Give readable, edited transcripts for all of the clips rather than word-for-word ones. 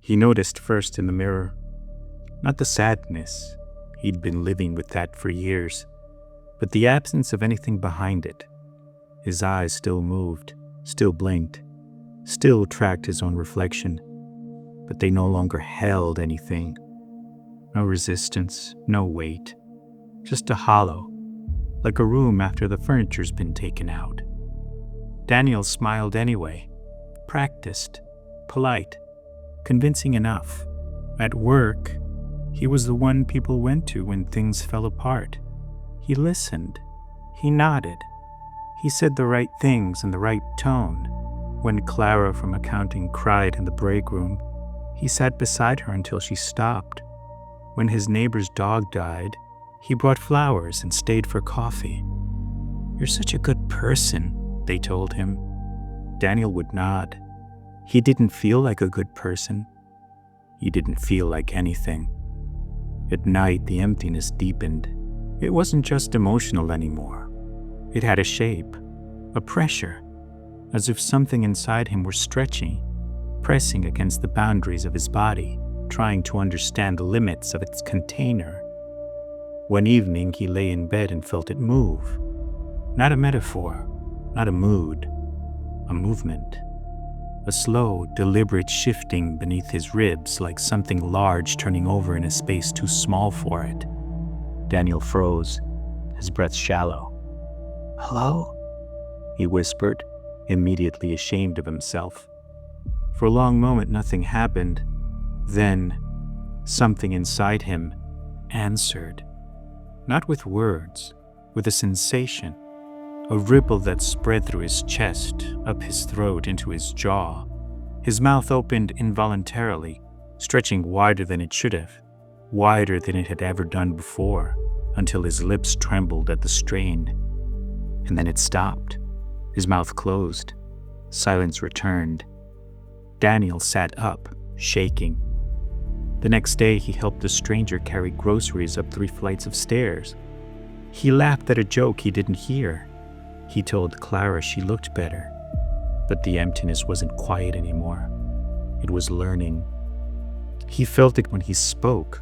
He noticed first in the mirror, not the sadness, he'd been living with that for years, but the absence of anything behind it. His eyes still moved, still blinked, still tracked his own reflection, but they no longer held anything. No resistance, no weight, just a hollow, like a room after the furniture's been taken out. Daniel smiled anyway, practiced, polite, convincing enough. At work, he was the one people went to when things fell apart. He listened, he nodded, he said the right things in the right tone. When Clara from accounting cried in the break room, he sat beside her until she stopped. When his neighbor's dog died, he brought flowers and stayed for coffee. "You're such a good person," they told him. Daniel would nod. He didn't feel like a good person. He didn't feel like anything. At night, the emptiness deepened. It wasn't just emotional anymore. It had a shape, a pressure, as if something inside him were stretching, pressing against the boundaries of his body, trying to understand the limits of its container. One evening, he lay in bed and felt it move. Not a metaphor, not a mood, a movement. A slow, deliberate shifting beneath his ribs, like something large turning over in a space too small for it. Daniel froze, his breath shallow. "Hello?" he whispered, immediately ashamed of himself. For a long moment, nothing happened. Then, something inside him answered. Not with words, with a sensation. A ripple that spread through his chest, up his throat, into his jaw. His mouth opened involuntarily, stretching wider than it should have, wider than it had ever done before, until his lips trembled at the strain. And then it stopped. His mouth closed. Silence returned. Daniel sat up, shaking. The next day, he helped a stranger carry groceries up 3 flights of stairs. He laughed at a joke he didn't hear. He told Clara she looked better, but the emptiness wasn't quiet anymore. It was learning. He felt it when he spoke,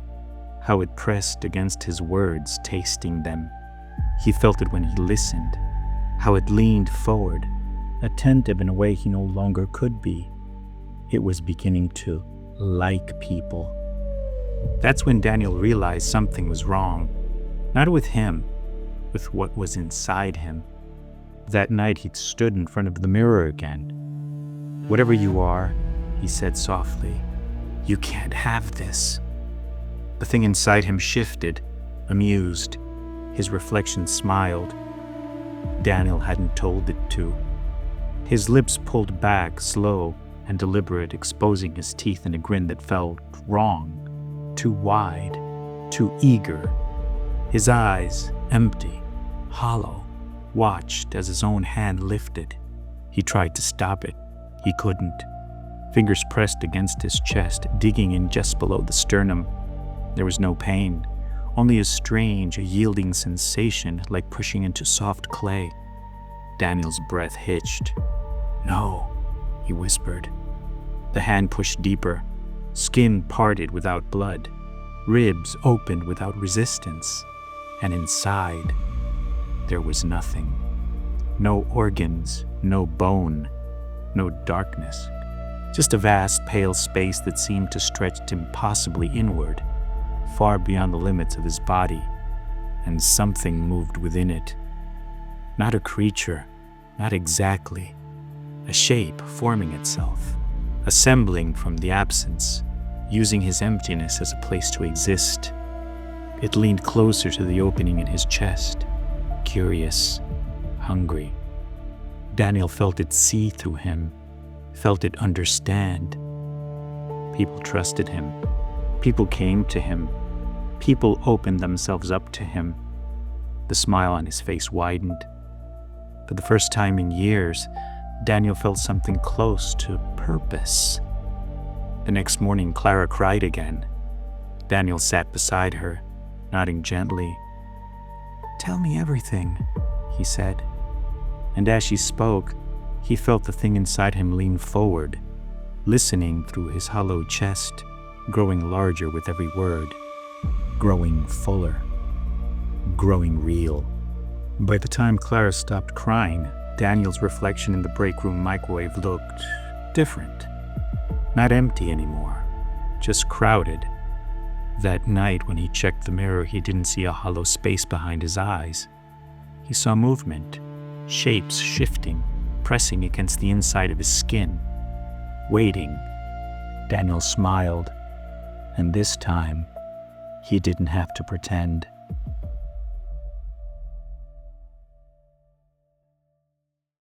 how it pressed against his words, tasting them. He felt it when he listened, how it leaned forward, attentive in a way he no longer could be. It was beginning to like people. That's when Daniel realized something was wrong, not with him, with what was inside him. That night he'd stood in front of the mirror again. "Whatever you are," he said softly, "you can't have this." The thing inside him shifted, amused. His reflection smiled. Daniel hadn't told it to. His lips pulled back, slow and deliberate, exposing his teeth in a grin that felt wrong, too wide, too eager. His eyes, empty, hollow, watched as his own hand lifted. He tried to stop it. He couldn't. Fingers pressed against his chest, digging in just below the sternum. There was no pain, only a strange, yielding sensation like pushing into soft clay. Daniel's breath hitched. "No," he whispered. The hand pushed deeper. Skin parted without blood. Ribs opened without resistance. And inside, there was nothing. No organs, no bone, no darkness. Just a vast, pale space that seemed to stretch impossibly inward, far beyond the limits of his body, and something moved within it. Not a creature, not exactly. A shape forming itself, assembling from the absence, using his emptiness as a place to exist. It leaned closer to the opening in his chest, curious, hungry. Daniel felt it see through him, felt it understand. People trusted him. People came to him. People opened themselves up to him. The smile on his face widened. For the first time in years, Daniel felt something close to purpose. The next morning, Clara cried again. Daniel sat beside her, nodding gently. "Tell me everything," he said. And as she spoke, he felt the thing inside him lean forward, listening through his hollow chest, growing larger with every word, growing fuller, growing real. By the time Clara stopped crying, Daniel's reflection in the break room microwave looked different. Not empty anymore, just crowded. That night when he checked the mirror, he didn't see a hollow space behind his eyes. He saw movement, shapes shifting, pressing against the inside of his skin. Waiting, Daniel smiled, and this time, he didn't have to pretend.